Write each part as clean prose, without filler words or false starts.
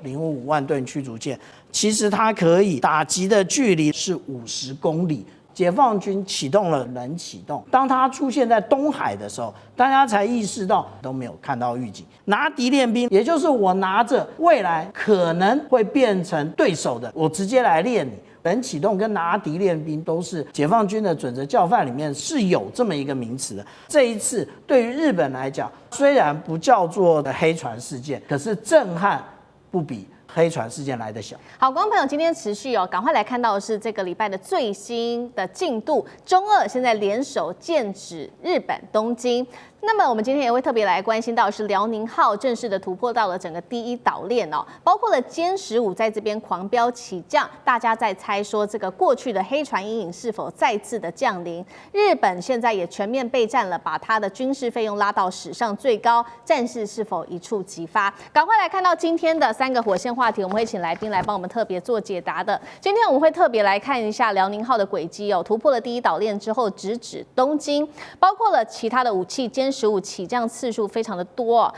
055万吨驱逐舰，其实它可以打击的距离是50公里。解放军启动了冷启动，当它出现在东海的时候，大家才意识到都没有看到预警。拿敌练兵，也就是我拿着未来可能会变成对手的，我直接来练你。冷启动跟拿敌练兵都是解放军的准则教范里面是有这么一个名词的。这一次对于日本来讲，虽然不叫做黑船事件，可是震撼不比黑船事件来得小。好，观众朋友，今天持续赶快来看到的是这个礼拜的最新的进度。中俄现在联手剑指日本东京。那么我们今天也会特别来关心到是辽宁号正式的突破到了整个第一岛链包括了歼15在这边狂飙起降，大家在猜说这个过去的黑船阴影是否再次的降临。日本现在也全面备战了，把它的军事费用拉到史上最高，战事是否一触即发？赶快来看到今天的3个火线话题，我们会请来宾来帮我们特别做解答的。今天我们会特别来看一下辽宁号的轨迹突破了第一岛链之后直指东京，包括了其他的武器歼15起降次数非常的多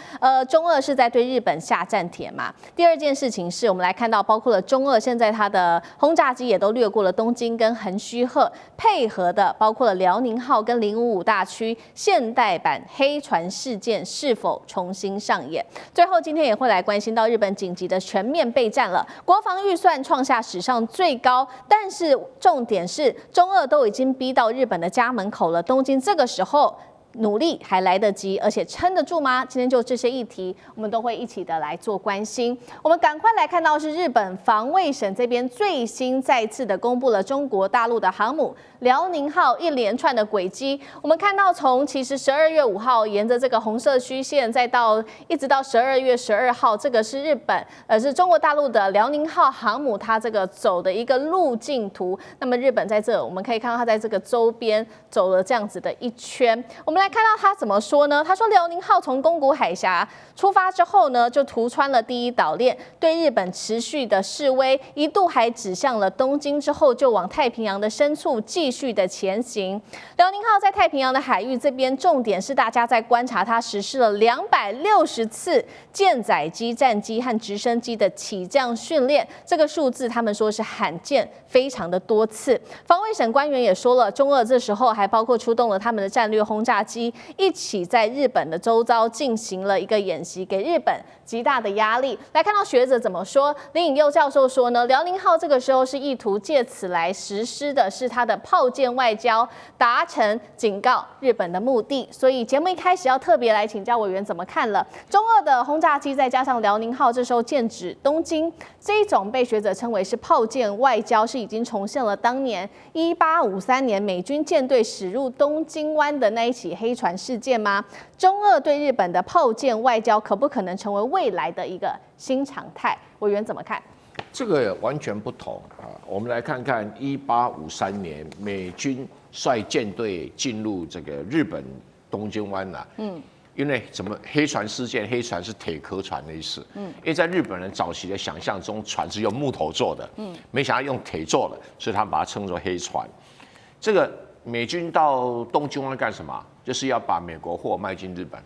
中俄是在对日本下战帖嘛。第二件事情是我们来看到，包括了中俄现在它的轰炸机也都掠过了东京跟横须贺，配合的包括了辽宁号跟055大区现代版黑船事件是否重新上演。最后今天也会来关心到日本紧急的全面备战了，国防预算创下史上最高，但是重点是中俄都已经逼到日本的家门口了，东京这个时候努力还来得及，而且撑得住吗？今天就这些议题，我们都会一起的来做关心。我们赶快来看到是日本防卫省这边最新再次的公布了中国大陆的航母辽宁号一连串的轨迹。我们看到从其实12月5号沿着这个红色虚线，再到一直到12月12号，这个是日本是中国大陆的辽宁号航母它这个走的一个路径图。那么日本在这我们可以看到它在这个周边走了这样子的一圈。我们来看到他怎么说呢？他说辽宁号从宫古海峡出发之后呢，就突穿了第一岛链，对日本持续的示威，一度还指向了东京，之后就往太平洋的深处继续的前行。辽宁号在太平洋的海域这边，重点是大家在观察它实施了260次舰载机、战机和直升机的起降训练，这个数字他们说是罕见，非常的多次。防卫省官员也说了，中俄这时候还包括出动了他们的战略轰炸机，一起在日本的周遭进行了一个演习，给日本极大的压力。来看到学者怎么说，林颖佑教授说呢，辽宁号这个时候是意图借此来实施的是他的炮舰外交，达成警告日本的目的。所以节目一开始要特别来请教委员怎么看了中俄的轰炸机，再加上辽宁号这时候剑指东京，这一种被学者称为是炮舰外交，是已经重现了当年1853年美军舰队驶入东京湾的那一起黑船事件吗？中俄对日本的炮舰外交可不可能成为未来的一个新常态？委员怎么看？这个完全不同我们来看看1853年美军率舰队进入这个日本东京湾因为怎么黑船事件，黑船是铁壳船的意思，因为在日本人早期的想象中，船是用木头做的，没想到用铁做的，所以他们把它称作黑船。这个美军到东京湾干什么？就是要把美国货卖进日本，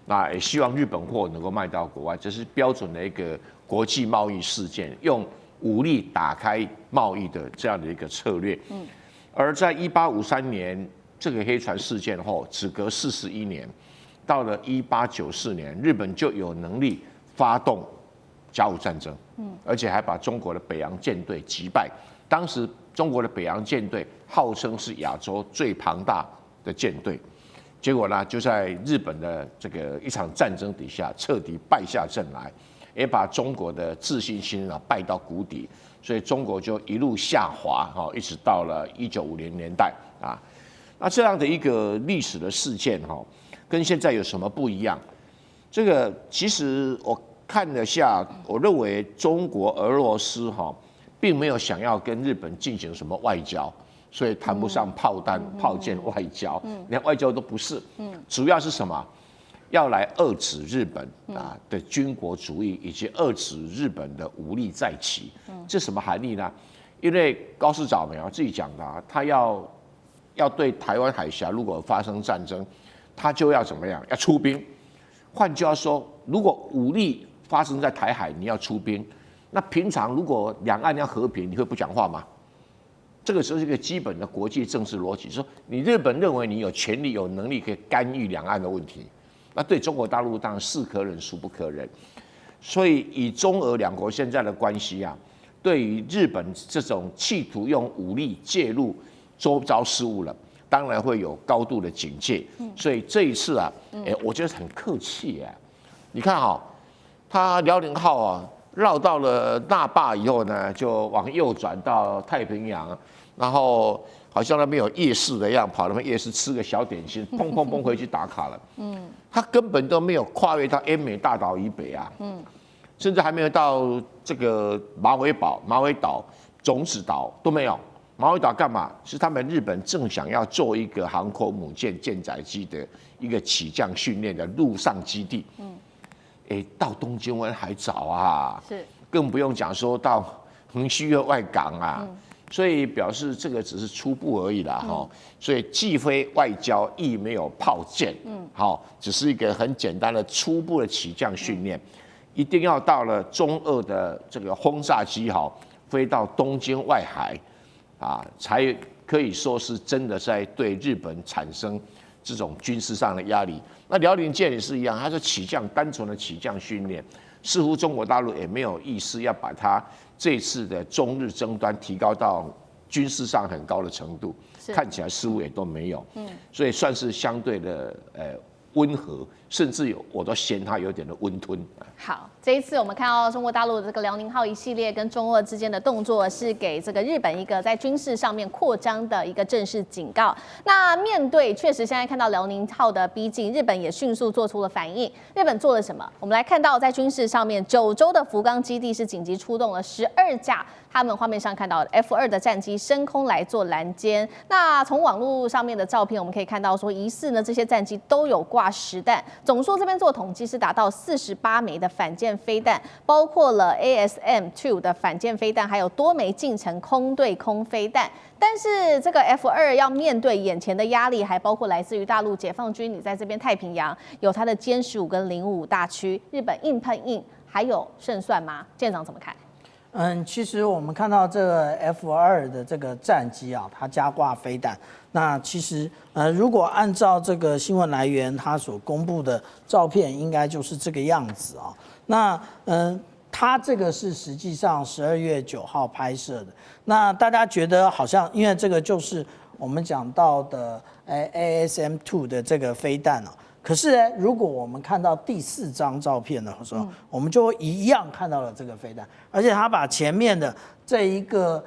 那也希望日本货能够卖到国外，这是标准的一个国际贸易事件，用武力打开贸易的这样的一个策略。而在1853年这个黑船事件后，只隔41年，到了1894年，日本就有能力发动甲午战争，而且还把中国的北洋舰队击败。当时中国的北洋舰队号称是亚洲最庞大的舰队，结果呢，就在日本的这个一场战争底下彻底败下阵来，也把中国的自信心败到谷底，所以中国就一路下滑一直到了1950年代那这样的一个历史的事件跟现在有什么不一样？这个其实我看了下，我认为中国、俄罗斯并没有想要跟日本进行什么外交，所以谈不上炮弹、炮舰外交，连外交都不是。主要是什么？要来遏制日本的军国主义，以及遏制日本的武力再起。这什么含义呢？因为高市早苗自己讲的他要对台湾海峡如果发生战争，他就要怎么样？要出兵。换句话说，如果武力发生在台海，你要出兵。那平常如果两岸要和平，你会不讲话吗？这个时候是一个基本的国际政治逻辑，说你日本认为你有权利、有能力可以干预两岸的问题，那对中国大陆当然是可忍孰不可忍。所以以中俄两国现在的关系啊，对于日本这种企图用武力介入周遭事务了，当然会有高度的警戒。所以这一次啊，我觉得很客气哎。你看哈，他辽宁号啊绕到了那霸以后呢，就往右转到太平洋。然后好像那边有夜市的样，跑那边夜市吃个小点心，砰砰砰回去打卡了。他根本都没有跨越到奄美大岛以北啊。甚至还没有到这个马尾岛、种子岛都没有。马尾岛干嘛？是他们日本正想要做一个航空母舰舰载机的一个起降训练的陆上基地。到东京湾还早啊，是，更不用讲说到横须贺外港啊。所以表示这个只是初步而已啦，所以既非外交，亦没有炮舰，只是一个很简单的初步的起降训练，一定要到了中俄的这个轰炸机飞到东京外海，才可以说是真的在对日本产生这种军事上的压力。那辽宁舰也是一样，它是起降单纯的起降训练，似乎中国大陆也没有意思要把它这次的中日争端提高到军事上很高的程度，看起来似乎也都没有，所以算是相对的温和，甚至我都嫌它有点的温吞。好，这一次我们看到中国大陆的这个辽宁号一系列跟中俄之间的动作，是给这个日本一个在军事上面扩张的一个正式警告。那面对确实现在看到辽宁号的逼近，日本也迅速做出了反应。日本做了什么？我们来看到在军事上面，九州的福冈基地是紧急出动了12架。他们画面上看到 F2的战机升空来做拦截。那从网络上面的照片，我们可以看到说，疑似呢这些战机都有挂实弹。总数这边做统计是达到48枚的反舰飞弹，包括了 ASM-2 的反舰飞弹，还有多枚近程空对空飞弹。但是这个 F2要面对眼前的压力，还包括来自于大陆解放军，你在这边太平洋有它的歼15跟05大区，日本硬碰硬，还有胜算吗？舰长怎么看？其实我们看到这个 F2的这个战机啊，它加挂飞弹。那其实如果按照这个新闻来源它所公布的照片，应该就是这个样子啊。那它这个是实际上12月9号拍摄的。那大家觉得好像，因为这个就是我们讲到的ASM-2的这个飞弹啊。可是呢，如果我们看到第4张照片的时候，我们就一样看到了这个飞弹，而且他把前面的这一个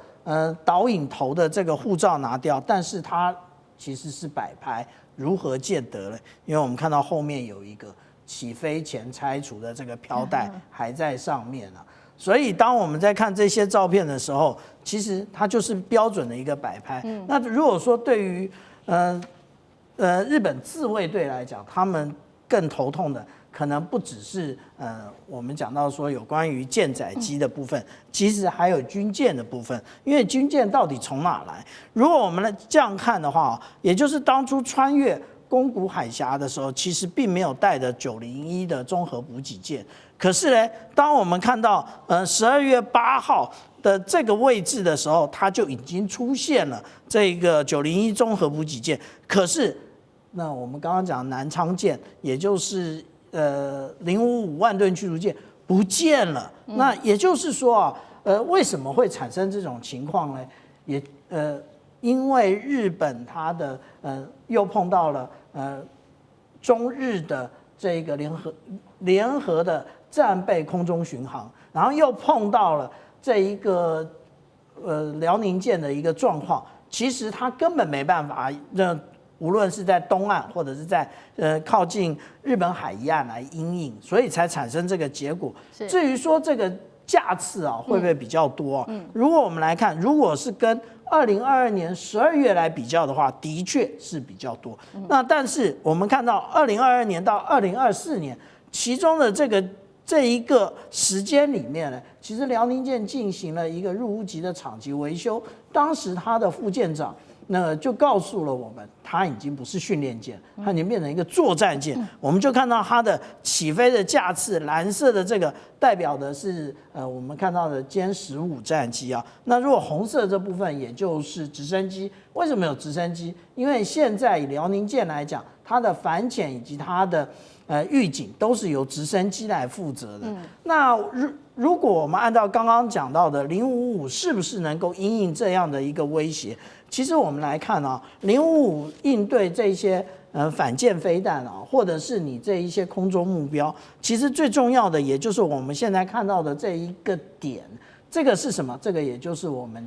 导引头的这个护罩拿掉，但是它其实是摆拍，如何见得呢？因为我们看到后面有一个起飞前拆除的这个飘带还在上面啊，所以当我们在看这些照片的时候，其实它就是标准的一个摆拍。那如果说对于日本自卫队来讲，他们更头痛的可能不只是我们讲到说有关于舰载机的部分，其实还有军舰的部分。因为军舰到底从哪来？如果我们这样看的话，也就是当初穿越宫古海峡的时候，其实并没有带着901的综合补给舰。可是呢，当我们看到12月8号的这个位置的时候，它就已经出现了这个901综合补给舰。可是那我们刚刚讲南昌舰，也就是055万吨驱逐舰不见了。那也就是说啊，为什么会产生这种情况呢？也因为日本它的又碰到了中日的这个联合的战备空中巡航，然后又碰到了这一个辽宁舰的一个状况，其实它根本没办法无论是在东岸或者是在靠近日本海一岸来因应，所以才产生这个结果。至于说这个架次啊会不会比较多？如果我们来看，如果是跟2022年12月来比较的话，的确是比较多。那但是我们看到2022年到2024年，其中的这一个时间里面呢，其实辽宁舰进行了一个入坞级的厂级维修，当时他的副舰长那就告诉了我们，它已经不是训练舰，它已经变成一个作战舰。我们就看到它的起飞的架次，蓝色的这个代表的是我们看到的歼15战机啊。那如果红色这部分，也就是直升机。为什么有直升机？因为现在以辽宁舰来讲，它的反潜以及它的预警都是由直升机来负责的。那如果我们按照刚刚讲到的055是不是能够因应这样的一个威胁？其实我们来看啊，055应对这些反舰飞弹啊，或者是你这一些空中目标，其实最重要的也就是我们现在看到的这一个点，这个是什么？这个也就是我们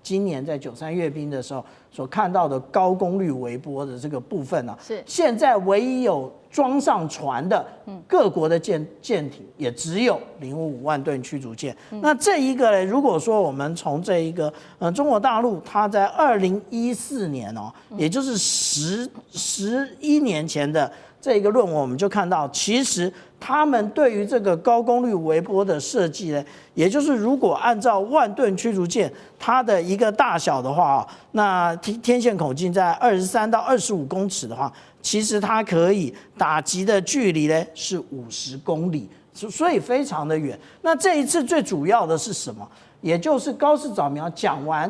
今年在93阅兵的时候所看到的高功率微波的这个部分啊，是现在唯一有装上船的各国的舰艇，也只有055万吨驱逐舰。那这一个呢，如果说我们从这一个中国大陆，它在2014年哦，也就是11年前的这一个论文，我们就看到，其实他们对于这个高功率微波的设计呢，也就是如果按照万吨驱逐舰它的一个大小的话，那天线口径在23到25公尺的话，其实它可以打击的距离呢是50公里，所以非常的远。那这一次最主要的是什么？也就是高市早苗讲完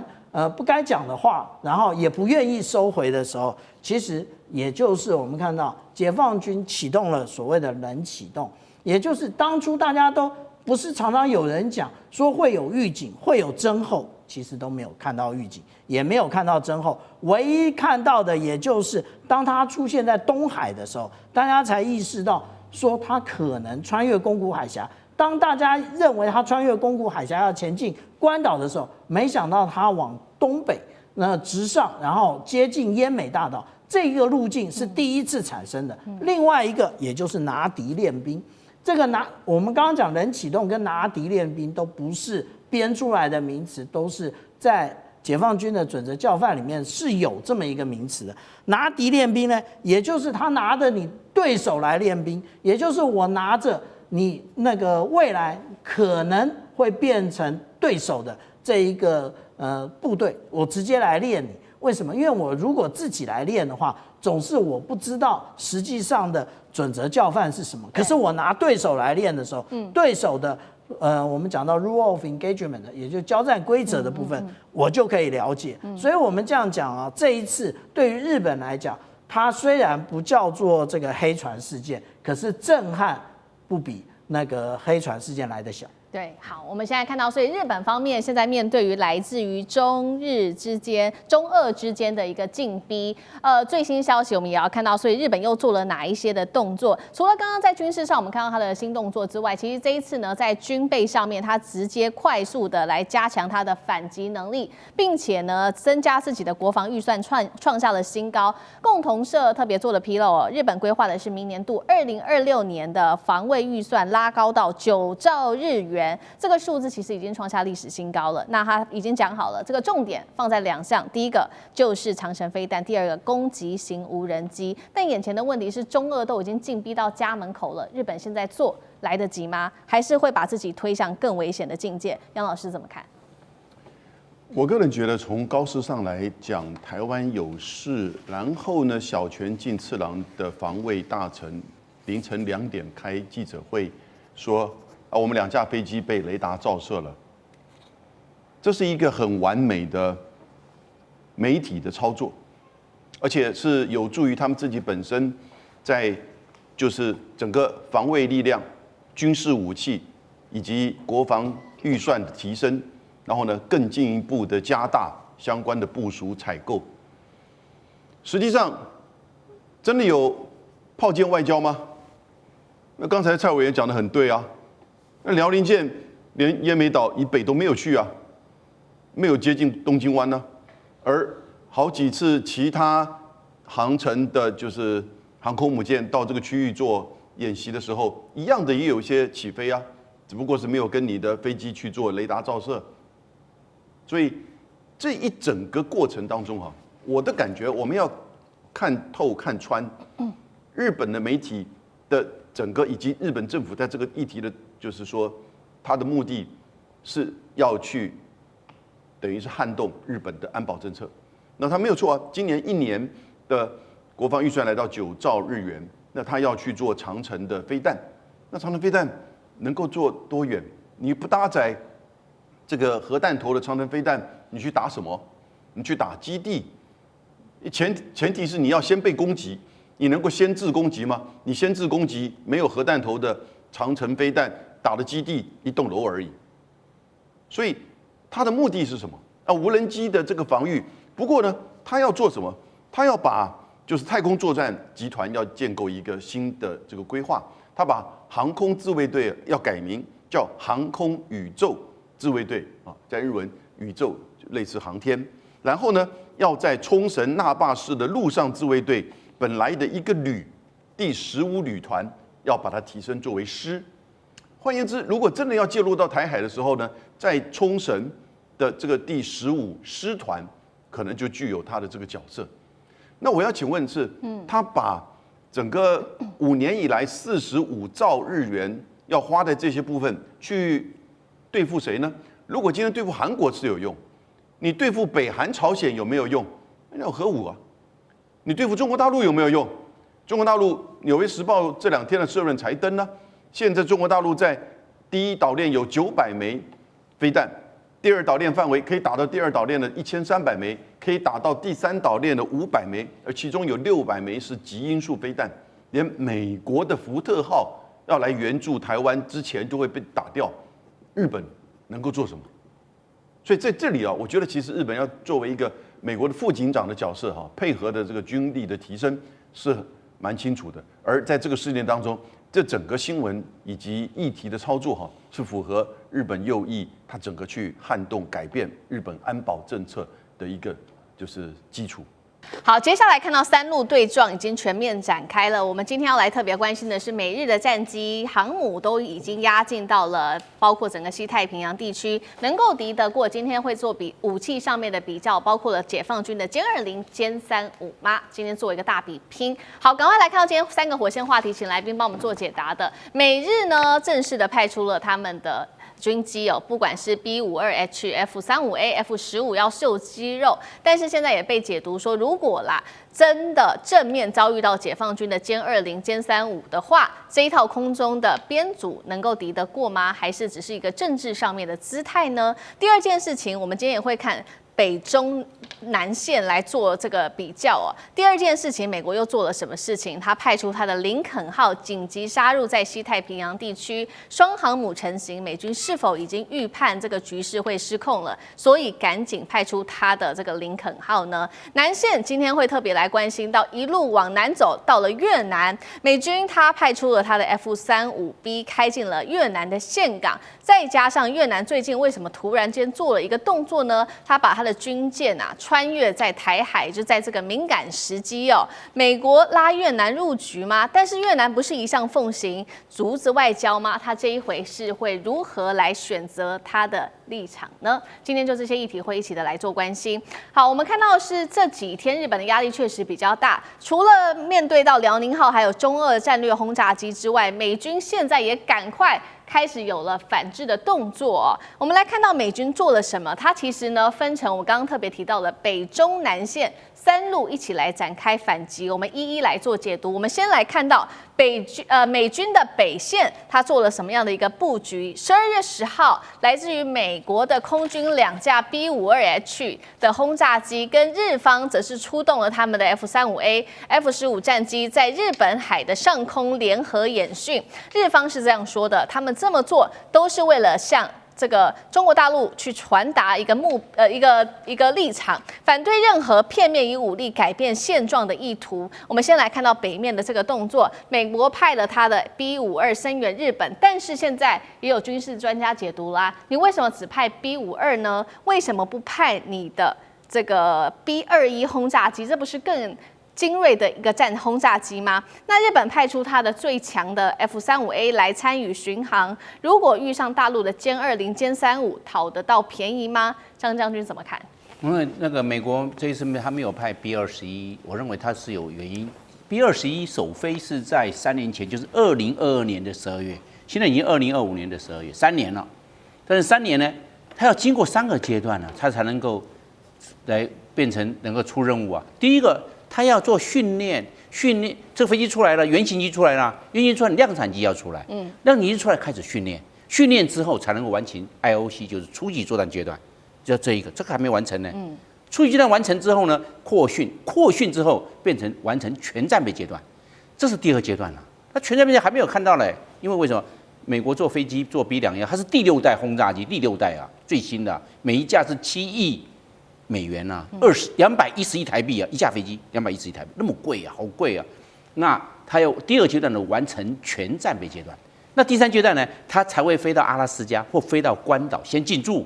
不该讲的话，然后也不愿意收回的时候，其实也就是我们看到解放军启动了所谓的冷启动，也就是当初大家都不是常常有人讲说会有预警，会有侦后，其实都没有看到预警，也没有看到侦后，唯一看到的也就是当它出现在东海的时候，大家才意识到说它可能穿越宫古海峡。当大家认为它穿越宫古海峡要前进关岛的时候，没想到它往东北直上，然后接近奄美大岛，这个路径是第一次产生的。另外一个也就是拿敌练兵，这个我们刚刚讲冷启动跟拿敌练兵都不是编出来的名词，都是在解放军的准则教范里面是有这么一个名词的。拿敌练兵呢，也就是他拿着你对手来练兵，也就是我拿着你那个未来可能会变成对手的这一个部队，我直接来练你。为什么？因为我如果自己来练的话，总是我不知道实际上的准则教范是什么。可是我拿对手来练的时候，对手的我们讲到 rule of engagement， 也就是交战规则的部分，我就可以了解。所以我们这样讲啊，这一次对于日本来讲，它虽然不叫做这个黑船事件，可是震撼不比那个黑船事件来得小。对，好，我们现在看到，所以日本方面现在面对于来自于中俄之间的一个进逼，最新消息我们也要看到，所以日本又做了哪一些的动作？除了刚刚在军事上我们看到它的新动作之外，其实这一次呢，在军备上面，它直接快速的来加强它的反击能力，并且呢，增加自己的国防预算创下了新高。共同社特别做了披露哦，日本规划的是明年度2026年的防卫预算拉高到9兆日元。这个数字其实已经创下历史新高了。那他已经讲好了，这个重点放在2项，第一个就是长程飞弹，第二个攻击型无人机。但眼前的问题是，中俄都已经进逼到家门口了，日本现在做来得及吗？还是会把自己推向更危险的境界？杨老师怎么看？我个人觉得，从高市上来讲，台湾有事，然后呢，小泉进次郎的防卫大臣凌晨2点开记者会说。我们2架飞机被雷达照射了，这是一个很完美的媒体的操作，而且是有助于他们自己本身在就是整个防卫力量、军事武器以及国防预算的提升，然后呢更进一步的加大相关的部署采购。实际上，真的有炮舰外交吗？那刚才蔡委员讲得很对啊。那辽宁舰连奄美岛以北都没有去啊，没有接近东京湾呢，而好几次其他航程的，就是航空母舰到这个区域做演习的时候，一样的也有一些起飞啊，只不过是没有跟你的飞机去做雷达照射。所以这一整个过程当中我的感觉我们要看透看穿，日本的媒体的整个以及日本政府在这个议题的。就是说，他的目的是要去，等于是撼动日本的安保政策，那他没有错啊，今年1年的国防预算来到9兆日元，那他要去做长程的飞弹，那长程飞弹能够做多远？你不搭载这个核弹头的长程飞弹，你去打什么？你去打基地？前提是你要先被攻击，你能够先制攻击吗？你先制攻击，没有核弹头的长程飞弹打的基地一栋楼而已。所以它的目的是什么？无人机的这个防御。不过呢，它要做什么？它要把就是太空作战集团要建构一个新的这个规划，它把航空自卫队要改名叫航空宇宙自卫队啊，在日文宇宙就类似航天。然后呢，要在冲绳那霸市的陆上自卫队本来的一个旅第15旅团，要把它提升作为师。换言之，如果真的要介入到台海的时候呢，在冲绳的这个第15师团，可能就具有它的这个角色。那我要请问是，他把整个5年以来45兆日元要花在这些部分去对付谁呢？如果今天对付韩国是有用，你对付北韩、朝鲜有没有用？那有核武啊。你对付中国大陆有没有用？中国大陆《纽约时报》这2天的社论才登呢。现在中国大陆在第1岛链有900枚飞弹，第2岛链范围可以打到第2岛链的1300枚，可以打到第3岛链的500枚，而其中有600枚是极音速飞弹。连美国的福特号要来援助台湾之前就会被打掉，日本能够做什么？所以在这里啊，我觉得其实日本要作为一个美国的副警长的角色哈，配合的这个军力的提升是蛮清楚的。而在这个事件当中，这整个新闻以及议题的操作哈，是符合日本右翼它整个去撼动改变日本安保政策的一个就是基础。好，接下来看到3路对撞已经全面展开了。我们今天要来特别关心的是，美日的战机、航母都已经压进到了包括整个西太平洋地区，能够敌得过今天会做武器上面的比较，包括了解放军的歼20、歼35吗？今天做一个大比拼。好，赶快来看到今天3个火线话题，请来宾帮我们做解答的。美日呢正式的派出了他们的军机哦，不管是 B52H、F35A、F15要秀肌肉，但是现在也被解读说，如果啦真的正面遭遇到解放军的歼20、歼35的话，这一套空中的编组能够敌得过吗？还是只是一个政治上面的姿态呢？第二件事情，我们今天也会看北中南线来做这个比较哦。第二件事情，美国又做了什么事情？他派出他的林肯号紧急杀入在西太平洋地区，双航母成型，美军是否已经预判这个局势会失控了？所以赶紧派出他的这个林肯号呢？南线今天会特别来关心到一路往南走到了越南，美军他派出了他的 F35B 开进了越南的岘港，再加上越南最近为什么突然间做了一个动作呢？他把他的军舰穿越在台海，就在这个敏感时机哦，美国拉越南入局吗？但是越南不是一向奉行竹子外交吗？他这一回是会如何来选择他的立场呢？今天就这些议题会一起的来做关心。好，我们看到的是这几天日本的压力确实比较大，除了面对到辽宁号还有中俄战略轰炸机之外，美军现在也赶快开始有了反制的动作哦。我们来看到美军做了什么，它其实呢分成我刚刚特别提到的北中南线3路一起来展开反击，我们一一来做解读。我们先来看到美军的北线，它做了什么样的一个布局？12月10号，来自于美国的空军2架 B52H 的轰炸机，跟日方则是出动了他们的 F35A、F15战机，在日本海的上空联合演训。日方是这样说的，他们这么做都是为了向这个中国大陆去传达一个一个立场，反对任何片面以武力改变现状的意图。我们先来看到北面的这个动作，美国派了他的 B52声援日本，但是现在也有军事专家解读啦，你为什么只派 B52呢？为什么不派你的这个 B21轰炸机？这不是更精锐的一个轰炸机吗？那日本派出它的最强的 F35A 来参与巡航，如果遇上大陆的歼20、歼35，讨得到便宜吗？张将军怎么看？因为那个美国这一次他没有派 B21，我认为它是有原因。B21首飞是在3年前，就是2022年的12月，现在已经2025年的12月，3年了。但是3年呢，它要经过3个阶段呢，它才能够来变成能够出任务啊。第一个，它要做训练，这个飞机出来了，原型机出来了，原型出来，量产机要出来，量产机出来开始训练，训练之后才能够完成 IOC， 就是初级作战阶段，就这一个，这个还没完成呢。初级阶段完成之后呢，扩训之后变成完成全战备阶段，这是第2阶段了。那全战备阶段还没有看到嘞，因为为什么？美国做飞机做 B212，它是第6代轰炸机，第6代啊，最新的，每一架是7亿美元啊，210亿台币啊，一架飞机210亿台币，那么贵啊，好贵啊。那它有第2阶段的完成全战备阶段，那第3阶段呢，它才会飞到阿拉斯加或飞到关岛先进驻，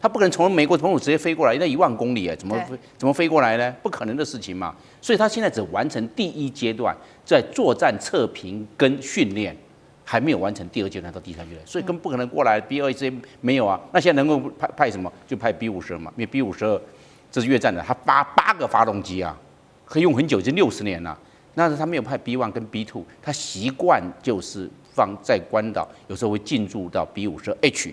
它不可能从美国总统直接飞过来，那1万公里怎么飞过来呢？不可能的事情嘛。所以它现在只完成第1阶段，在作战测评跟训练。还没有完成第2阶段到第3阶段，所以根本不可能过来。B2这些没有啊，那现在能够派什么？就派 B52嘛，因为 B52这是越战的，它8个发动机啊，可以用很久，已经60年了。那他没有派 B1 跟 B2，他习惯就是放在关岛，有时候会进驻到 B52H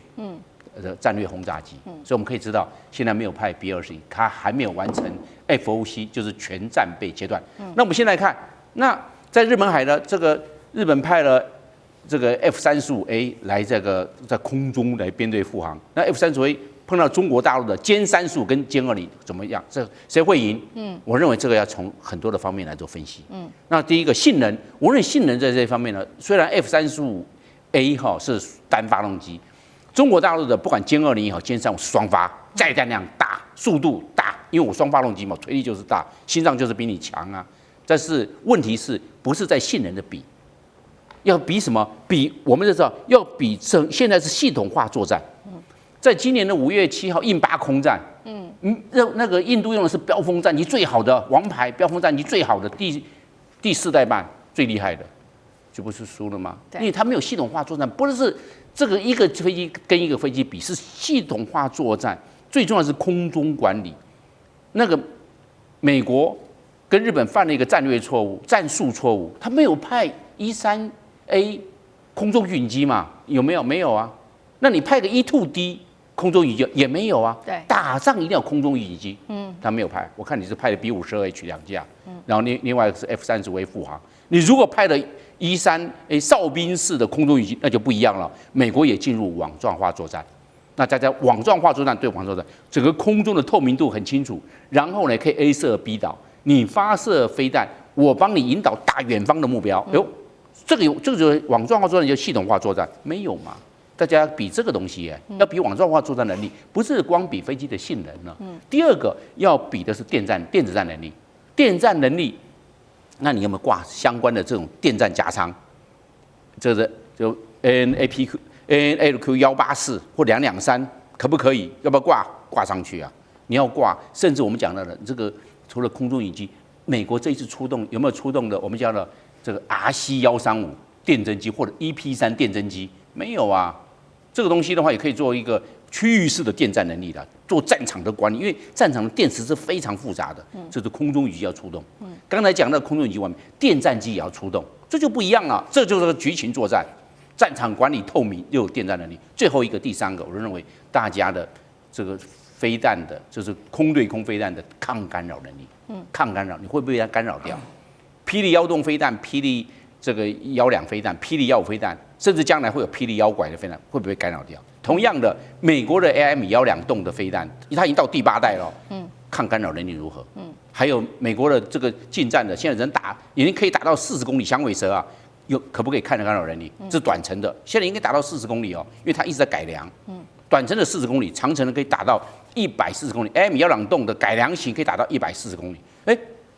的战略轰炸机。所以我们可以知道，现在没有派 B21，它还没有完成 FOC， 就是全战备阶段。那我们先来看，那在日本海的这个日本派了。这个 F-35A 来这个在空中来编队护航，那 F-35A 碰到中国大陆的歼35跟歼20怎么样？这谁会赢？我认为这个要从很多的方面来做分析。那第一个性能，我认为性能在这方面呢，虽然 F-35A 是单发动机，中国大陆的不管歼20也好，歼35是双发，载弹量大，速度大，因为我双发动机嘛，推力就是大，心脏就是比你强啊。但是问题是不是在性能的比？要比什么？比我们就知道，要比现在是系统化作战。在今年的5月7号印巴空战，那个印度用的是标风战机最好的王牌标风战机最好的第4代版最厉害的，就不是输了吗？因为它没有系统化作战，不是这个一个飞机跟一个飞机比，是系统化作战。最重要的是空中管理。那个美国跟日本犯了一个战略错误、战术错误，他没有派E3A 空中运机嘛？有没有？没有啊。那你派个E2D 空中运机也没有啊。对，打仗一定要空中运机。他没有派。我看你是派的 B52H 2架，然后另外一个是 F-35A 副航。你如果派了E3A 哨兵式的空中运机，那就不一样了。美国也进入网状化作战。那在网状化作战对网作战，整个空中的透明度很清楚，然后呢可以 A 射 B 导，你发射飞弹，我帮你引导打远方的目标。这个就是网状化作战，就系统化作战，没有嘛？大家比这个东西要比网状化作战能力，不是光比飞机的性能了。第二个要比的是电子战能力，电战能力，那你有没有挂相关的这种电战加仓？这是就 ANLQ184或223，可不可以？要不要挂上去啊？你要挂，甚至我们讲到的这个，除了空中影机，美国这一次出动有没有出动的？我们讲的这个 RC135电侦机或者 EP3电侦机没有啊？这个东西的话，也可以做一个区域式的电战能力的，做战场的管理，因为战场的电池是非常复杂的，这是空中影机要出动。刚才讲到空中影机外面，电战机也要出动，这就不一样了，这就是个局情作战。战场管理透明又有电战能力，最后一个第三个，我认为大家的这个飞弹的，就是空对空飞弹的抗干扰能力。抗干扰，你会不会被它干扰掉？霹雳1洞飞弹、霹雳这个120飞弹、霹雳155飞弹，甚至将来会有霹雳1拐的飞弹，会不会干扰掉？同样的，美国的 AIM-120洞的飞弹，它已经到第8代了。抗干扰能力如何？还有美国的这个近战的，现在人打已经可以打到40公里响尾蛇啊。可不可以看得干扰能力？这是短程的，现在应该达到40公里哦，因为它一直在改良。短程的40公里，长程的可以达到140公里。AIM-120洞的改良型可以达到140公里。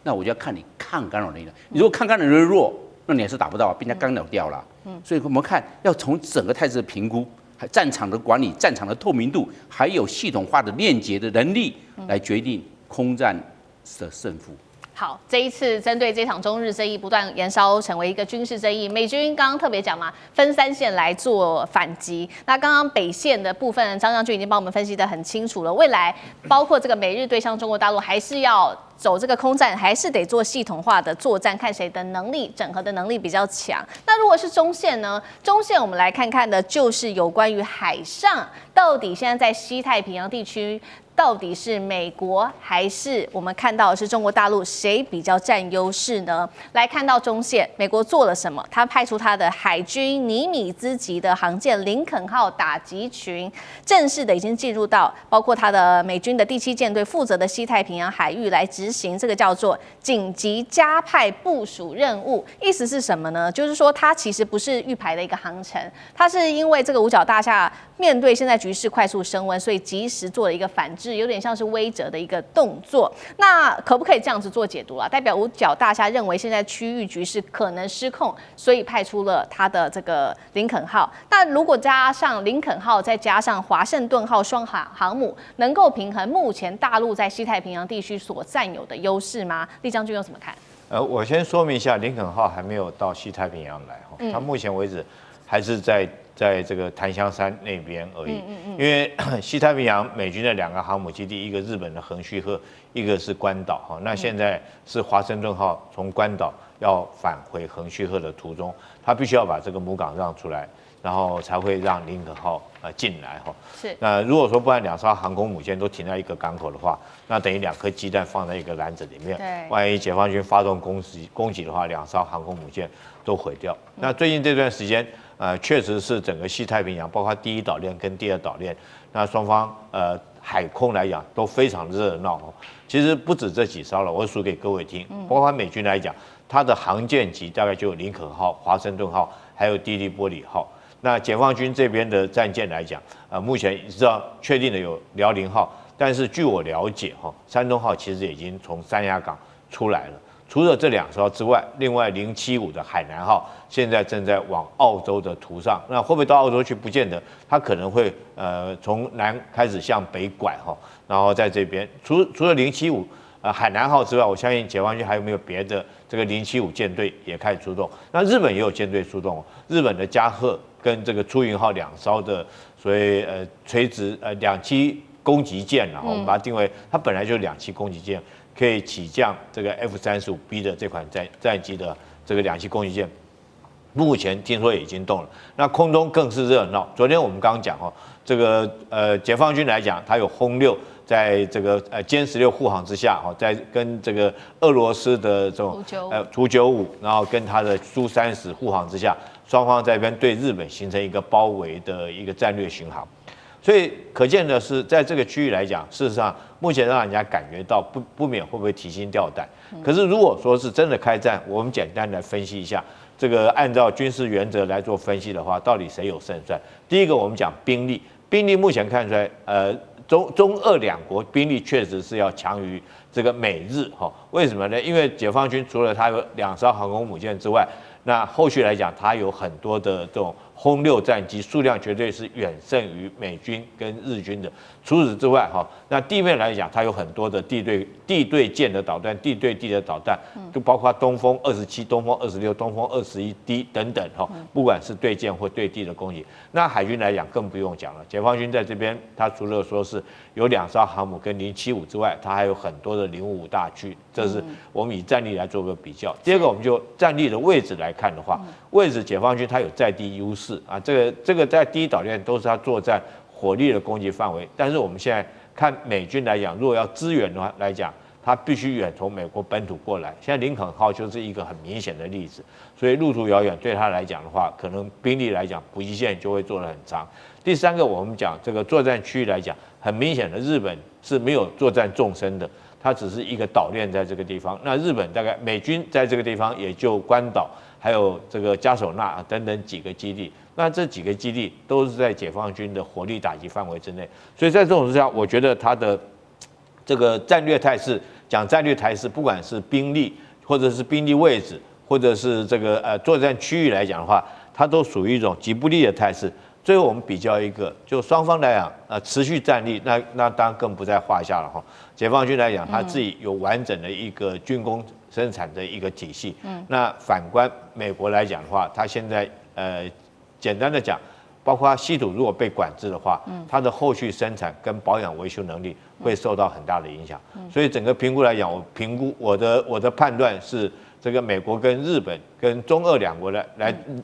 那我就要看你抗干扰能力了。你如果抗干扰能力弱，那你还是打不到，被人家干扰掉了。所以我们看要从整个态势的评估、战场的管理、战场的透明度，还有系统化的链接的能力，来决定空战的胜负。好，这一次针对这场中日争议不断延烧成为一个军事争议，美军刚刚特别讲嘛，分3线来做反击。那刚刚北线的部分，张将军已经帮我们分析得很清楚了。未来包括这个美日对上中国大陆，还是要走这个空战，还是得做系统化的作战，看谁的能力整合的能力比较强。那如果是中线呢？中线我们来看看的就是有关于海上，到底现在在西太平洋地区到底是美国还是我们看到的是中国大陆，谁比较占优势呢？来看到中线，美国做了什么？他派出他的海军尼米兹级的航舰林肯号打击群，正式的已经进入到包括他的美军的第7舰队负责的西太平洋海域来执行这个叫做紧急加派部署任务。意思是什么呢？就是说它其实不是预排的一个航程，它是因为这个五角大厦面对现在局势快速升温，所以及时做了一个反制，有点像是威慑的一个动作。那可不可以这样子做解读啊？代表五角大厦认为现在区域局势可能失控，所以派出了他的这个林肯号。那如果加上林肯号，再加上华盛顿号双航母，能够平衡目前大陆在西太平洋地区所占有的优势吗？厉将军又怎么看？我先说明一下，林肯号还没有到西太平洋来哈，它目前为止还是在这个檀香山那边而已。因为西太平洋美军的2个航母基地，一个日本的横须贺，一个是关岛哈。那现在是华盛顿号从关岛要返回横须贺的途中，它必须要把这个母港让出来，然后才会让林肯号进来哈。是。那如果说不然2艘航空母舰都停在一个港口的话，那等于2颗鸡蛋放在一个篮子里面。对。万一解放军发动攻击的话，2艘航空母舰都毁掉。那最近这段时间，确实是整个西太平洋，包括第1岛链跟第2岛链，那双方海空来讲都非常热闹。其实不止这几艘了，我数给各位听。包括美军来讲，它的航舰级大概就有林肯号、华盛顿号，还有蒂利波里号。那解放军这边的战舰来讲，目前知道确定的有辽宁号，但是据我了解，山东号其实已经从三亚港出来了。除了这2艘之外，另外075的海南号现在正在往澳洲的途上。那会不会到澳洲去？不见得，它可能会从南开始向北拐哈，然后在这边。除了075海南号之外，我相信解放军还有没有别的这个075舰队也开始出动？那日本也有舰队出动，日本的加贺跟这个出云号2艘的所谓垂直2栖攻击舰，然后我们把它定为它本来就是2栖攻击舰。可以起降这个 F-35B 的这款战机的这个2栖攻击舰，目前听说也已经动了。那空中更是热闹。昨天我们刚刚讲这个解放军来讲，它有轰6在这个歼16护航之下，在跟这个俄罗斯的这种图95，然后跟它的苏30护航之下，双方在这边对日本形成一个包围的一个战略巡航。所以可见的是，在这个区域来讲，事实上目前让人家感觉到不免会不会提心吊胆。可是如果说是真的开战，我们简单来分析一下，这个按照军事原则来做分析的话，到底谁有胜算？第一个，我们讲兵力，兵力目前看出来，中俄2国兵力确实是要强于这个美日哈。为什么呢？因为解放军除了它有2艘航空母舰之外，那后续来讲，它有很多的这种轰6战机，数量绝对是远胜于美军跟日军的。除此之外，那地面来讲，它有很多的地对舰的导弹、地对地的导弹，就包括东风27、东风26、东风21D 等等不管是对舰或对地的攻击。那海军来讲更不用讲了，解放军在这边，它除了说是有2艘航母跟075之外，它还有很多的055大驱，这是我们以战力来做个比较。第二个，我们就战力的位置来看的话，位置解放军它有在地优势啊，这个在第1岛链都是它作战火力的攻击范围，但是我们现在看美军来讲，如果要支援的话来讲，它必须远从美国本土过来。现在林肯号就是一个很明显的例子，所以路途遥远，对他来讲的话，可能兵力来讲补给线就会做得很长。第3个，我们讲这个作战区域来讲，很明显的日本是没有作战纵深的，它只是一个岛链在这个地方。那日本大概美军在这个地方也就关岛，还有这个加手纳等等几个基地。那这几个基地都是在解放军的火力打击范围之内，所以在这种之下，我觉得它的这个战略态势，讲战略态势，不管是兵力或者是兵力位置，或者是这个作战区域来讲的话，它都属于一种极不利的态势。最后我们比较一个，就双方来讲，持续战力，那当然更不在话下了哈。解放军来讲，它自己有完整的一个军工生产的一个体系。那反观美国来讲的话，它现在简单的讲，包括稀土如果被管制的话，它的后续生产跟保养维修能力会受到很大的影响。所以整个评估来讲，我的判断是，这个美国跟日本跟中俄2国来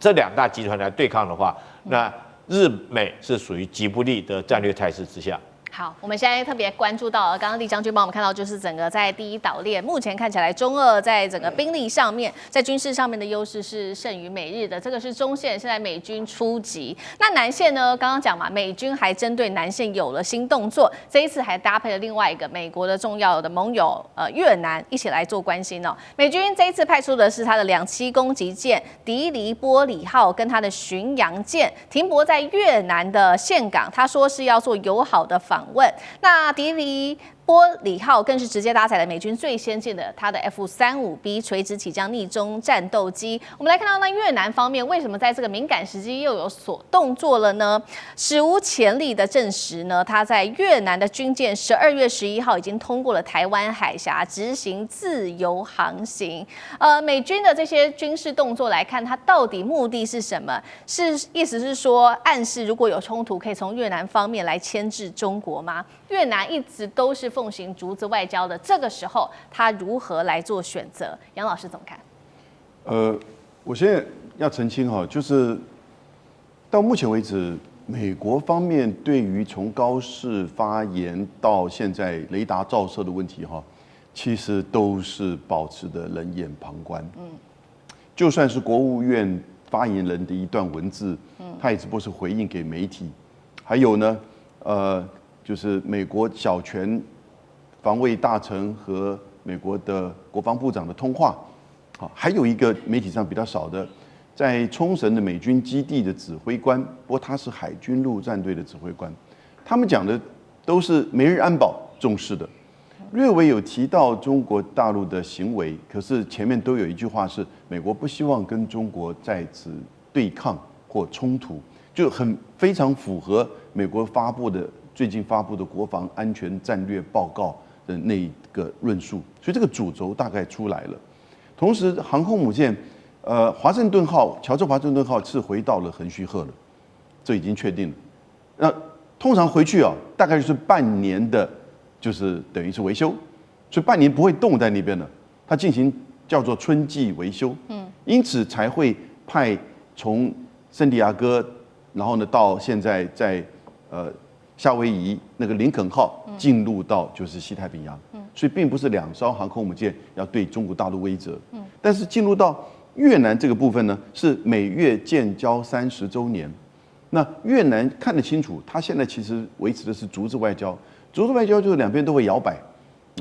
这2大集团来对抗的话，那日美是属于极不利的战略态势之下。好，我们现在特别关注到，刚刚厉将军帮我们看到，就是整个在第一岛链，目前看起来中俄在整个兵力上面，在军事上面的优势是胜于美日的。这个是中线，现在美军出击。那南线呢？刚刚讲嘛，美军还针对南线有了新动作，这一次还搭配了另外一个美国的重要的盟友越南一起来做关心哦。美军这一次派出的是他的2栖攻击舰迪黎波里号跟他的巡洋舰停泊在越南的岘港，他说是要做友好的访问。那迪黎波里号更是直接搭载了美军最先进的它的 F-35B 垂直起降逆中战斗机。我们来看到，那越南方面为什么在这个敏感时机又有所动作了呢？史无前例的证实呢，它在越南的军舰12月11号已经通过了台湾海峡，执行自由航行。美军的这些军事动作来看，它到底目的是什么？意思是说，暗示如果有冲突，可以从越南方面来牵制中国吗？越南一直都是奉行竹子外交的，这个时候他如何来做选择？杨老师怎么看？我现在要澄清哈，就是到目前为止，美国方面对于从高市发言到现在雷达照射的问题哈，其实都是保持的冷眼旁观。就算是国务院发言人的一段文字，他也只不过是回应给媒体。还有呢，就是美国小泉防卫大臣和美国的国防部长的通话，还有一个媒体上比较少的，在冲绳的美军基地的指挥官，不过他是海军陆战队的指挥官，他们讲的都是美日安保重视的，略微有提到中国大陆的行为，可是前面都有一句话是美国不希望跟中国在此对抗或冲突，就非常符合美国最近发布的国防安全战略报告的那个论述，所以这个主轴大概出来了。同时，航空母舰，华盛顿号、乔治华盛顿号是回到了横须贺了，这已经确定了。那通常回去啊，大概就是半年的，就是等于是维修，所以半年不会动在那边了。它进行叫做春季维修，因此才会派从圣地亚哥，然后呢到现在在夏威夷那个林肯号进入到就是西太平洋，所以并不是2艘航空母舰要对中国大陆威慑，但是进入到越南这个部分呢，是美越建交30周年，那越南看得清楚，他现在其实维持的是竹子外交，竹子外交就是两边都会摇摆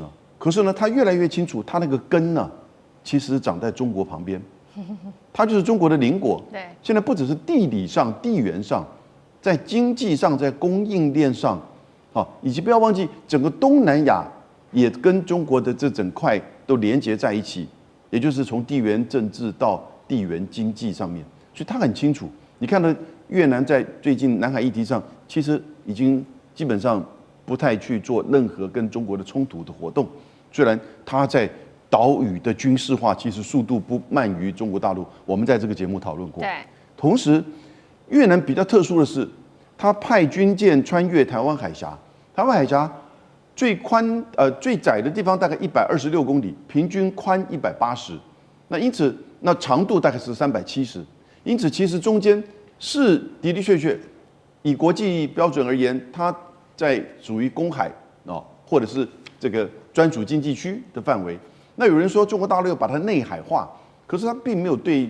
啊，可是呢，他越来越清楚，他那个根呢，其实长在中国旁边，它就是中国的邻国，对，现在不只是地理上、地缘上。在经济上，在供应链上，以及不要忘记整个东南亚也跟中国的这整块都连接在一起，也就是从地缘政治到地缘经济上面，所以他很清楚。你看到越南在最近南海议题上，其实已经基本上不太去做任何跟中国的冲突的活动，虽然他在岛屿的军事化其实速度不慢于中国大陆，我们在这个节目讨论过。对，同时。越南比较特殊的是，他派军舰穿越台湾海峡，台湾海峡最窄的地方大概126公里，平均宽180，那因此那长度大概是370，因此其实中间是的的确确，以国际标准而言，它在属于公海或者是这个专属经济区的范围。那有人说中国大陆要把它内海化，可是它并没有对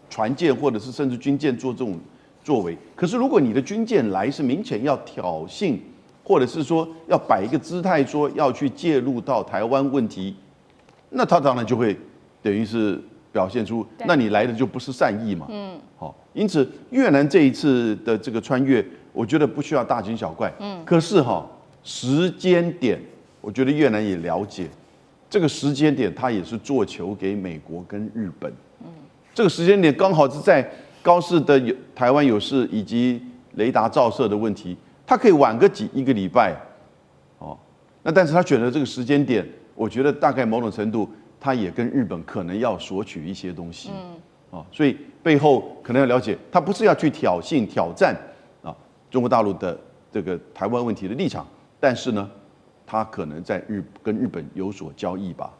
船舰或者是甚至军舰做这种作为，可是如果你的军舰来是明显要挑衅，或者是说要摆一个姿态，说要去介入到台湾问题，那他当然就会等于是表现出，那你来的就不是善意嘛。好，因此越南这一次的这个穿越，我觉得不需要大惊小怪。可是时间点，我觉得越南也了解，这个时间点他也是做球给美国跟日本。这个时间点刚好是在。高市的台湾有事以及雷达照射的问题，它可以晚一个礼拜，那但是他选择这个时间点，我觉得大概某种程度，他也跟日本可能要索取一些东西，所以背后可能要了解，他不是要去挑衅挑战中国大陆的这个台湾问题的立场，但是呢，他可能在跟日本有所交易吧。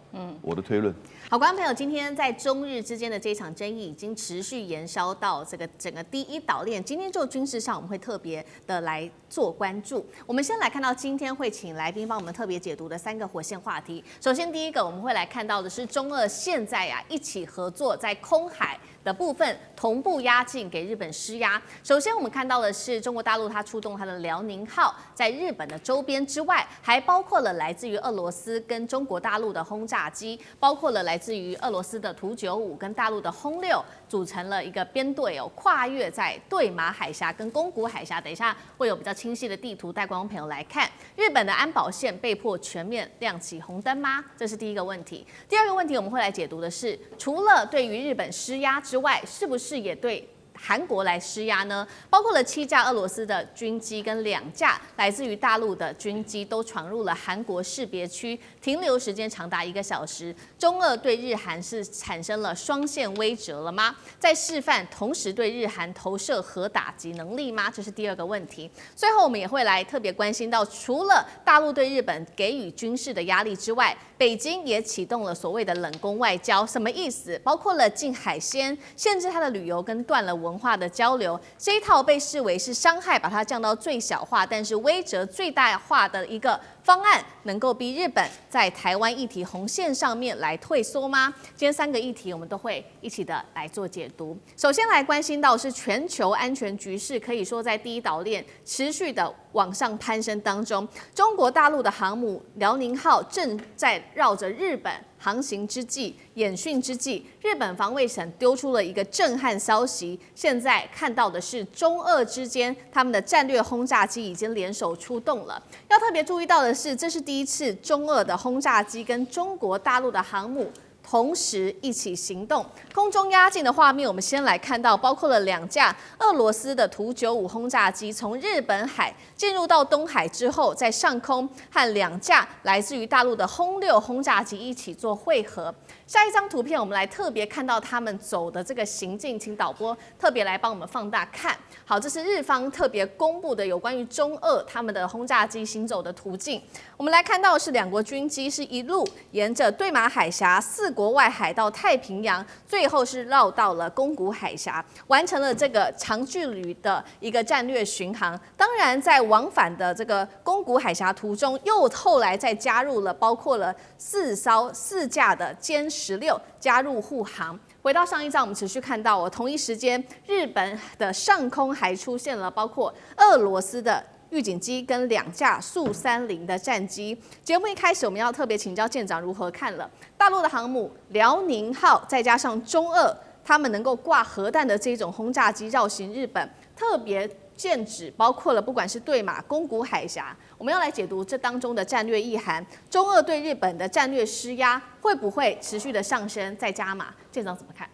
我的推论。好，观众朋友，今天在中日之间的这一场争议已经持续延烧到这个整个第一岛链。今天就军事上，我们会特别的来做关注。我们先来看到今天会请来宾帮我们特别解读的3个火线话题。首先，第一个我们会来看到的是中俄现在一起合作在空海的部分同步压境给日本施压。首先，我们看到的是中国大陆它出动它的辽宁号在日本的周边之外，还包括了来自于俄罗斯跟中国大陆的轰炸机，包括了来自于俄罗斯的图95跟大陆的轰6，组成了一个编队跨越在对马海峡跟宫古海峡。等一下会有比较清晰的地图带观众朋友来看。日本的安保线被迫全面亮起红灯吗？这是第一个问题。第二个问题我们会来解读的是，除了对于日本施压之外，是不是也对韩国来施压呢？包括了7架俄罗斯的军机跟2架来自于大陆的军机都闯入了韩国识别区，停留时间长达1个小时。中俄对日韩是产生了双线威慑了吗？在示范同时对日韩投射核打击能力吗？这是第二个问题。最后我们也会来特别关心到，除了大陆对日本给予军事的压力之外，北京也启动了所谓的冷宫外交，什么意思？包括了禁海鲜、限制它的旅游跟断了文化的交流，这一套被视为是伤害把它降到最小化，但是威慑最大化的一个方案，能够逼日本在台湾议题红线上面来退缩吗？今天3个议题我们都会一起的来做解读。首先来关心到是全球安全局势，可以说在第一岛链持续的往上攀升当中，中国大陆的航母辽宁号正在绕着日本航行之际、演训之际，日本防卫省丢出了一个震撼消息。现在看到的是中俄之间他们的战略轰炸机已经联手出动了。要特别注意到的是，这是第一次中俄的轰炸机跟中国大陆的航母同时一起行动。空中压境的画面，我们先来看到，包括了2架俄罗斯的图95轰炸机从日本海进入到东海之后，在上空和2架来自于大陆的轰6轰炸机一起做汇合。下一张图片，我们来特别看到他们走的这个行径，请导播特别来帮我们放大看。好，这是日方特别公布的有关于中俄他们的轰炸机行走的途径。我们来看到的是2国军机是一路沿着对马海峡、4国外海到太平洋，最后是绕到了宫古海峡，完成了这个长距离的一个战略巡航。当然，在往返的这个宫古海峡途中，又后来再加入了包括了4架的歼16加入护航。回到上一章，我们持续看到同一时间，日本的上空还出现了包括俄罗斯的预警机跟2架苏30的战机。节目一开始，我们要特别请教舰长如何看了大陆的航母辽宁号，再加上中俄他们能够挂核弹的这种轰炸机绕行日本，特别剑指包括了不管是对马、宫古海峡，我们要来解读这当中的战略意涵。中俄对日本的战略施压会不会持续的上升再加码？舰长怎么看？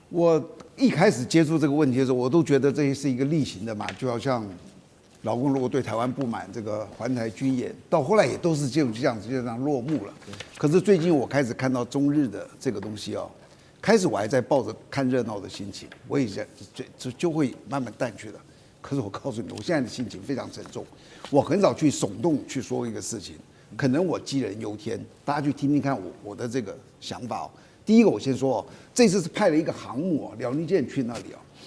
我一开始接触这个问题的时候，我都觉得这是一个例行的嘛，就好像老共如果对台湾不满，这个环台军演，到后来也都是这样落幕了。可是最近我开始看到中日的这个东西开始我还在抱着看热闹的心情，我也就会慢慢淡去了。可是我告诉你，我现在的心情非常沉重。我很少去耸动去说一个事情，可能我杞人忧天，大家去听听看我的这个想法。第一个，我先说这次是派了一个航母辽宁舰去那里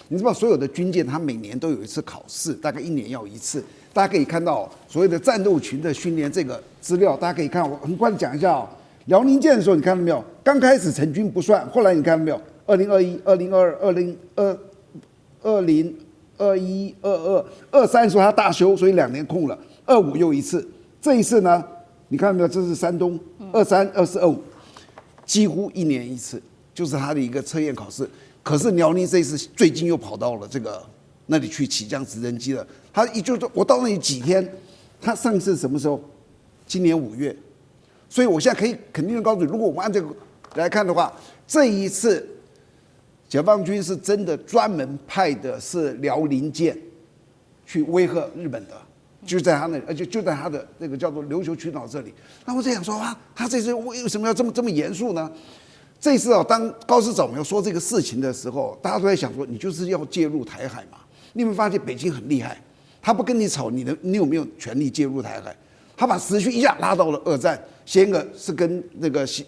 你知道所有的军舰它每年都有一次考试，大概1年要1次。大家可以看到所谓的战斗群的训练这个资料，大家可以看，我很快的讲一下辽宁舰的时候，你看到没有？刚开始成军不算，后来你看到没有？2021、2022、2020、21、22、23说他大修，所以2年空了。25又1次，这一次呢，你看到没有？这是山东23、24、25，几乎1年1次，就是他的一个测验考试。可是辽宁这一次最近又跑到了这个那里去起降直升机了。他我到那里几天，他上一次什么时候？今年5月。所以我现在可以肯定的告诉你，如果我们按这个来看的话，这一次解放军是真的专门派的是辽宁舰去威吓日本的，就在他那里，而且就在他的那个叫做琉球群岛这里。那我在想说他这次为什么要这么严肃呢？这次当高市早苗说这个事情的时候，大家都在想说，你就是要介入台海嘛？你有没有发现北京很厉害？他不跟你吵，你有没有权利介入台海？他把时序一下拉到了2战，先个是跟那个习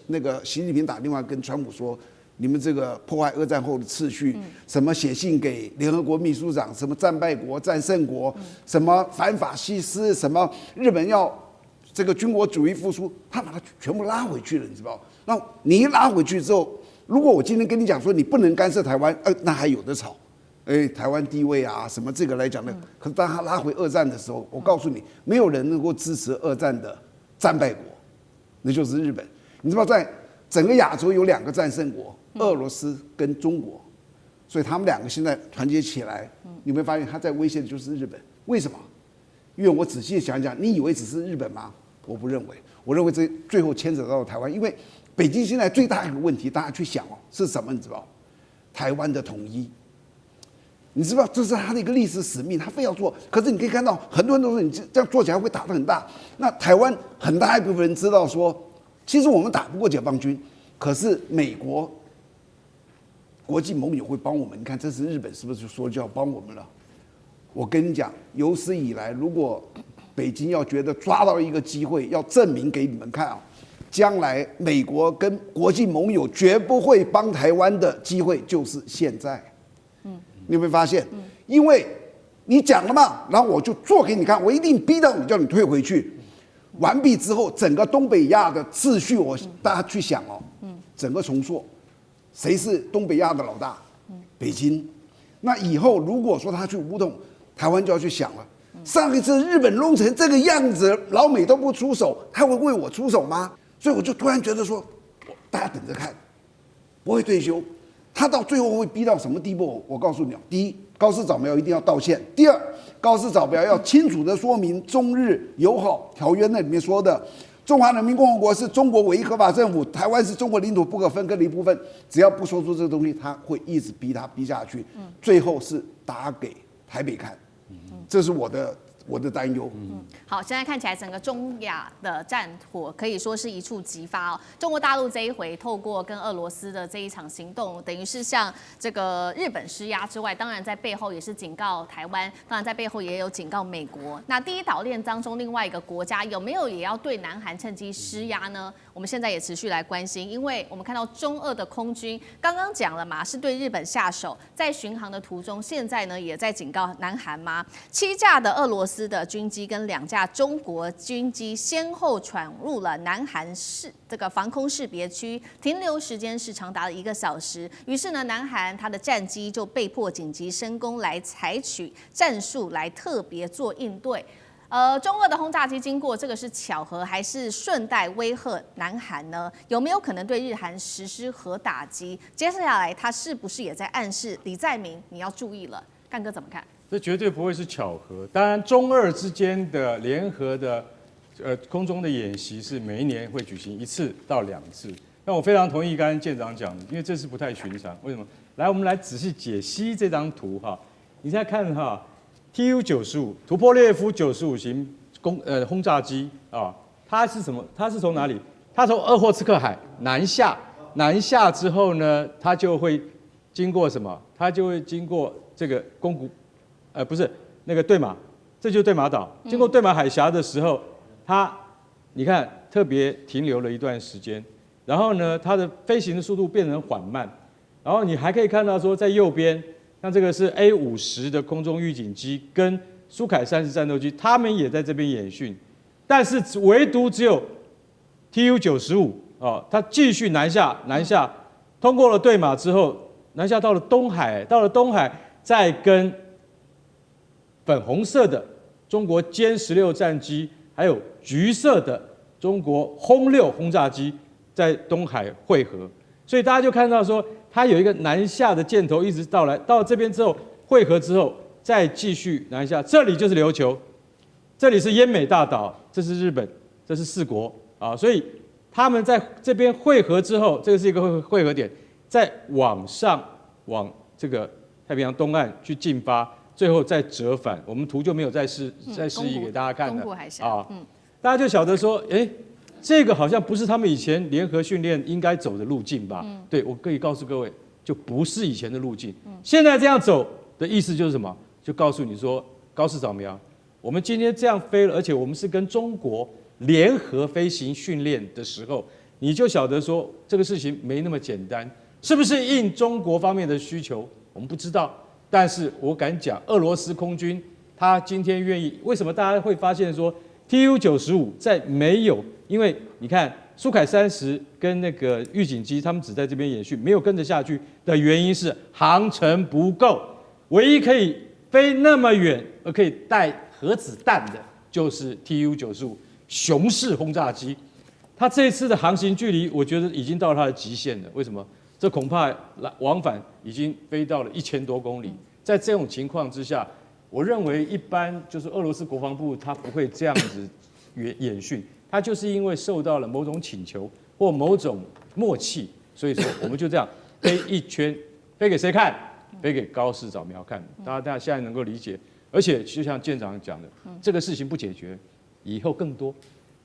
近平打电话跟川普说，你们这个破坏2战后的秩序，什么写信给联合国秘书长，什么战败国、战胜国，什么反法西斯，什么日本要这个军国主义复苏，他把它全部拉回去了，你知道？那你一拉回去之后，如果我今天跟你讲说你不能干涉台湾，那还有的吵。台湾地位啊，什么这个来讲呢？可是当他拉回2战的时候，我告诉你，没有人能够支持2战的战败国，那就是日本。你知道，在整个亚洲有2个战胜国，俄罗斯跟中国，所以他们2个现在团结起来，你会发现他在威胁的就是日本。为什么？因为我仔细想想，你以为只是日本吗？我不认为，我认为这最后牵扯到台湾，因为北京现在最大一个问题，大家去想是什么？你知道，台湾的统一。你知道这是他的一个历史使命，他非要做。可是你可以看到，很多人都说你这样做起来会打得很大。那台湾很大一部分人知道说，其实我们打不过解放军，可是美国国际盟友会帮我们。你看，这次日本是不是说就要帮我们了？我跟你讲，有史以来，如果北京要觉得抓到一个机会，要证明给你们看将来美国跟国际盟友绝不会帮台湾的机会就是现在。你有没有发现？因为你讲了嘛，然后我就做给你看，我一定逼到你，叫你退回去。完毕之后，整个东北亚的秩序，大家去想整个重塑，谁是东北亚的老大？北京。那以后如果说他去武统，台湾就要去想了。上一次日本弄成这个样子，老美都不出手，他会为我出手吗？所以我就突然觉得说，大家等着看，不会退休。他到最后会逼到什么地步？我告诉你，第一，高市早苗一定要道歉；第二，高市早苗要清楚的说明中日友好条约那里面说的，中华人民共和国是中国唯一合法政府，台湾是中国领土不可分割的一部分。只要不说出这个东西，他会一直逼下去，最后是打给台北看。这是我的担忧。好，现在看起来整个中亚的战火可以说是一触即发哦。中国大陆这一回透过跟俄罗斯的这一场行动，等于是向这个日本施压之外，当然在背后也是警告台湾，当然在背后也有警告美国。那第一岛链当中另外一个国家有没有也要对南韩趁机施压呢？我们现在也持续来关心，因为我们看到中俄的空军刚刚讲了嘛，是对日本下手，在巡航的途中，现在呢也在警告南韩吗？7架的俄罗斯的军机跟2架中国军机先后闯入了南韩这个防空识别区，停留时间是长达了1个小时。于是呢，南韩它的战机就被迫紧急升空，来采取战术来特别做应对。中俄的轰炸机经过，这个是巧合还是顺带威吓南韩呢？有没有可能对日韩实施核打击？接下来他是不是也在暗示李在明你要注意了？干哥怎么看？这绝对不会是巧合。当然，中俄之间的联合的空中的演习是每一年会举行1次到2次。那我非常同意刚才舰长讲的，因为这是不太寻常。为什么？来，我们来仔细解析这张图哈。你现在看哈。Tu-95图波列夫95型轰炸机啊，它是什么？它是从哪里？它从鄂霍次克海南下之后呢，它就会经过什么？它就会经过这个宫古，不是那个对马，这就是对马岛。经过对马海峡的时候，它你看特别停留了一段时间，然后呢，它的飞行的速度变成缓慢，然后你还可以看到说在右边。像这个是 A50的空中预警机跟苏凯30战斗机，他们也在这边演训，但是唯独只有 Tu-95哦，它继续南下，通过了对马之后，南下到了东海，再跟粉红色的中国歼16战机，还有橘色的中国轰6轰炸机在东海汇合，所以大家就看到说。它有一个南下的箭头，一直到这边之后汇合之后，再继续南下。这里就是琉球，这里是奄美大岛，这是日本，这是4国啊。所以他们在这边汇合之后，这个是一个汇合点，再往上往这个太平洋东岸去进发，最后再折返。我们图就没有再示意给大家看了啊。大家就晓得说，这个好像不是他们以前联合训练应该走的路径吧？对，我可以告诉各位，就不是以前的路径。现在这样走的意思就是什么？就告诉你说，高市早苗，我们今天这样飞了，而且我们是跟中国联合飞行训练的时候，你就晓得说这个事情没那么简单，是不是应中国方面的需求，我们不知道。但是我敢讲，俄罗斯空军他今天愿意，为什么大家会发现说 TU-95在没有，因为你看苏凯30跟那个预警机，他们只在这边演训，没有跟着下去的原因是航程不够，唯一可以飞那么远而可以带核子弹的，就是 TU-95雄式轰炸机。它这一次的航行距离，我觉得已经到了它的极限了。为什么？这恐怕往返已经飞到了1000多公里。在这种情况之下，我认为一般就是俄罗斯国防部他不会这样子演训，他就是因为受到了某种请求或某种默契，所以说我们就这样飞一圈，飞给谁看？飞给高市早苗看。大家现在能够理解，而且就像舰长讲的，这个事情不解决，以后更多。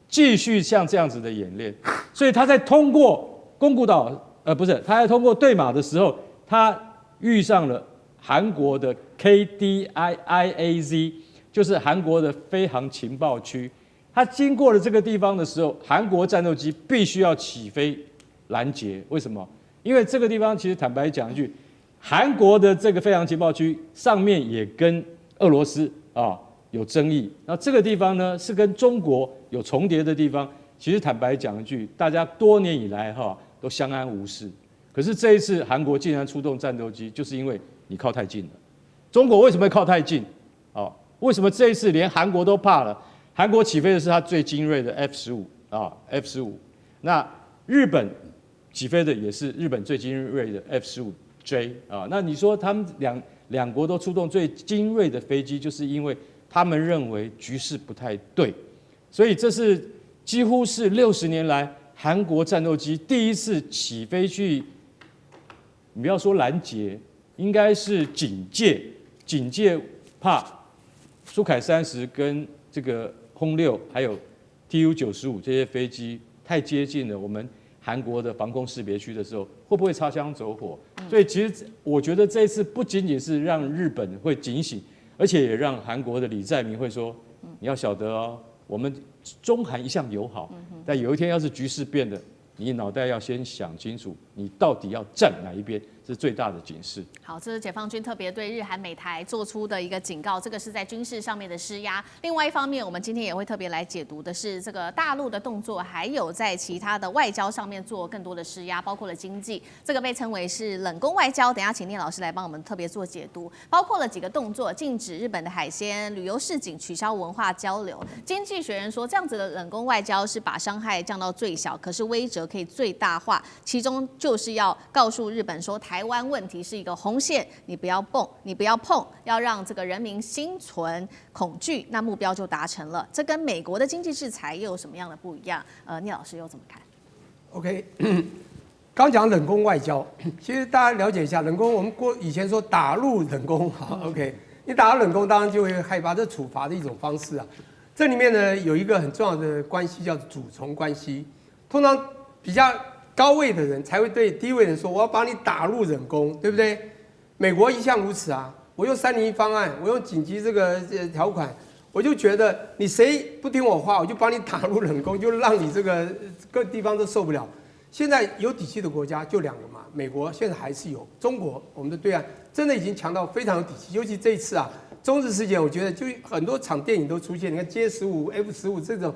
继续像这样子的演练，所以他在通过宫古岛，他在通过对马的时候，他遇上了韩国的 KDIAZ， 就是韩国的飞航情报区。他经过了这个地方的时候，韩国战斗机必须要起飞拦截。为什么？因为这个地方其实坦白讲一句，韩国的这个飞航情报区上面也跟俄罗斯有争议，那这个地方呢是跟中国有重叠的地方。其实坦白讲一句，大家多年以来都相安无事。可是这一次韩国竟然出动战斗机，就是因为你靠太近了。中国为什么会靠太近？为什么这一次连韩国都怕了？韩国起飞的是它最精锐的 F-15 那日本起飞的也是日本最精锐的 F-15J 那你说他们两国都出动最精锐的飞机，就是因为他们认为局势不太对，所以这是几乎是60年来韩国战斗机第一次起飞去，你不要说拦截，应该是警戒，怕苏凯30跟这个轰6还有 TU-95这些飞机太接近了我们韩国的防空识别区的时候，会不会擦枪走火？所以其实我觉得这一次不仅仅是让日本会警醒，而且也让韩国的李在明会说，你要晓得哦，我们中韩一向友好，但有一天要是局势变了，你脑袋要先想清楚，你到底要站哪一边，这是最大的警示。好，这是解放军特别对日韩美台做出的一个警告，这个是在军事上面的施压。另外一方面，我们今天也会特别来解读的是这个大陆的动作，还有在其他的外交上面做更多的施压，包括了经济，这个被称为是冷宫外交。等一下请聂老师来帮我们特别做解读，包括了几个动作：禁止日本的海鲜旅游市井，取消文化交流。经济学人说，这样子的冷宫外交是把伤害降到最小，可是威慑可以最大化，其中就是要告诉日本说，台湾问题是一个红线，你不要碰，要让这个人民心存恐惧，那目标就达成了。这跟美国的经济制裁又有什么样的不一样？聂老师又怎么看 ？OK， 刚讲冷宫外交，其实大家了解一下冷宫，我们以前说打入冷宫，好 ，OK， 你打入冷宫，当然就会害怕，这处罚的一种方式啊。这里面呢有一个很重要的关系叫主从关系，通常比较高位的人才会对低位人说：“我要把你打入冷宫，对不对？”美国一向如此啊！我用301方案，我用紧急这个条款，我就觉得你谁不听我话，我就把你打入冷宫，就让你这个各地方都受不了。现在有底气的国家就2个嘛，美国现在还是有，中国我们的对岸真的已经强到非常有底气，尤其这一次啊，中日事件，我觉得就很多场电影都出现，你看 J-15、F-15这种，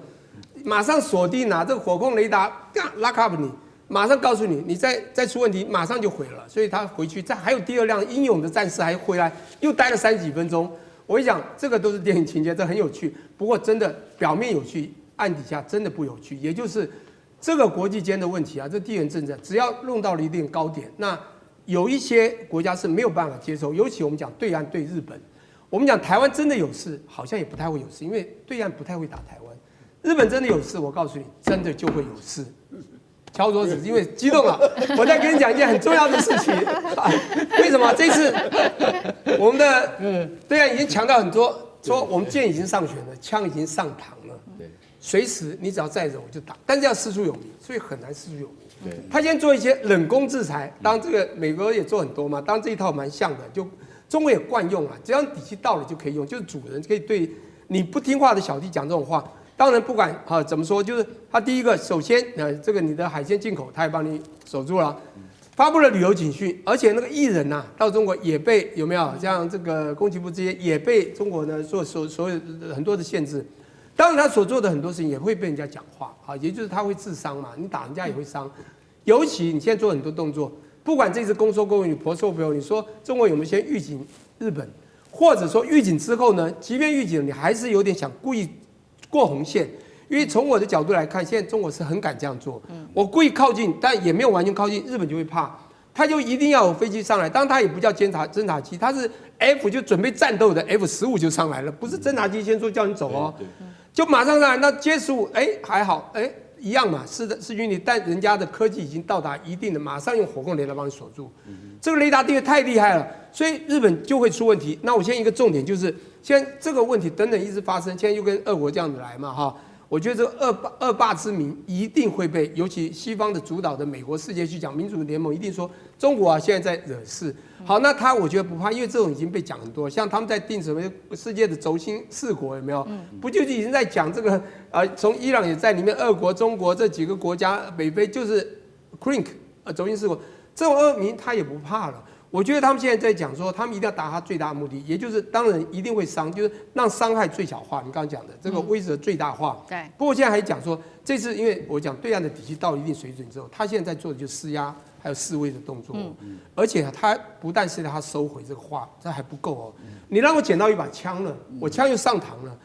马上锁定这个火控雷达，lock up 你。马上告诉你，你再出问题，马上就毁了。所以他回去，还有第2辆英勇的战士还回来，又待了30几分钟。我跟你讲，这个都是电影情节，这很有趣。不过真的表面有趣，暗底下真的不有趣。也就是这个国际间的问题啊，这地缘政治，只要弄到了一定高点，那有一些国家是没有办法接受。尤其我们讲对岸对日本，我们讲台湾真的有事，好像也不太会有事，因为对岸不太会打台湾。日本真的有事，我告诉你，真的就会有事。敲桌子，因为激动了。我再跟你讲一件很重要的事情。为什么这次我们的对岸已经强调很多，说我们剑已经上旋了，枪已经上膛了，随时你只要再忍我就打，但是要师出有名，所以很难师出有名。他先做一些冷宫制裁，当然这个美国也做很多嘛，当然这一套蛮像的，就中国也惯用啊，只要底气到了就可以用，就是主人可以对你不听话的小弟讲这种话。当然不管怎么说，就是他第一个，首先这个你的海鲜进口，他也帮你守住了。发布了旅游警讯，而且那个艺人呐、到中国也被有没有像这个工信部这些也被中国呢所有很多的限制。当然他所做的很多事情也会被人家讲话啊，也就是他会自伤嘛，你打人家也会伤。尤其你现在做很多动作，不管这次公说公有理婆说婆有理，你说中国有没有先预警日本，或者说预警之后呢，即便预警你还是有点想故意过红线。因为从我的角度来看，现在中国是很敢这样做。我故意靠近，但也没有完全靠近，日本就会怕，他就一定要有飞机上来。当然他也不叫侦察机，他是 F 就准备战斗的 F-15就上来了，不是侦察机先说叫你走哦，就马上上来。那歼15还好，一样嘛，是的，是军力，但人家的科技已经到达一定的，马上用火控雷达帮你锁住。这个雷达定位太厉害了，所以日本就会出问题。那我现在一个重点就是，现在这个问题等等一直发生，现在又跟俄国这样子来嘛，哈。我觉得这个恶霸之名一定会被，尤其西方的主导的美国世界去讲民主联盟，一定说中国现在在惹事。好，那我觉得不怕，因为这种已经被讲很多，像他们在定什么世界的轴心4国有没有？不就已经在讲这个从伊朗也在里面，俄国、中国这几个国家，北非就是 CRINC 轴心4国，这种恶名他也不怕了。我觉得他们现在在讲说，他们一定要达到最大的目的，也就是当然一定会伤，就是让伤害最小化。你刚刚讲的这个威慑最大化。对。不过现在还讲说，这次因为我讲对岸的底气到一定水准之后，他现在在做的就是施压，还有示威的动作。而且他不但是他收回这个话，这还不够哦。你让我捡到一把枪了，我枪又上膛了，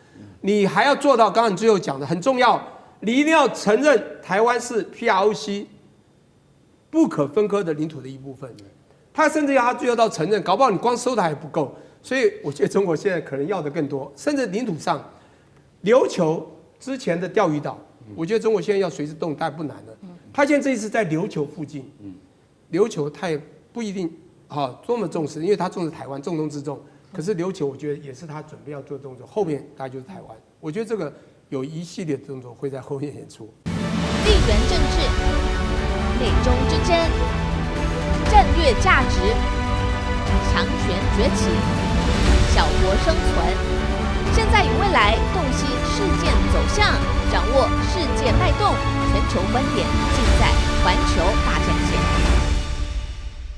你还要做到刚刚你最后讲的很重要，你一定要承认台湾是 PROC 不可分割的领土的一部分。他甚至要他最后到承认，搞不好你光收的还不够，所以我觉得中国现在可能要的更多，甚至领土上，琉球之前的钓鱼岛，我觉得中国现在要随时动弹不难了。他现在这一次在琉球附近，琉球他也不一定多么重视，因为他重视台湾，重中之重。可是琉球我觉得也是他准备要做的动作，后面大概就是台湾。我觉得这个有一系列的动作会在后面演出。地缘政治、美中之争。战略价值，强权崛起，小国生存，现在与未来洞悉事件走向，掌握世界脉动，全球观点尽在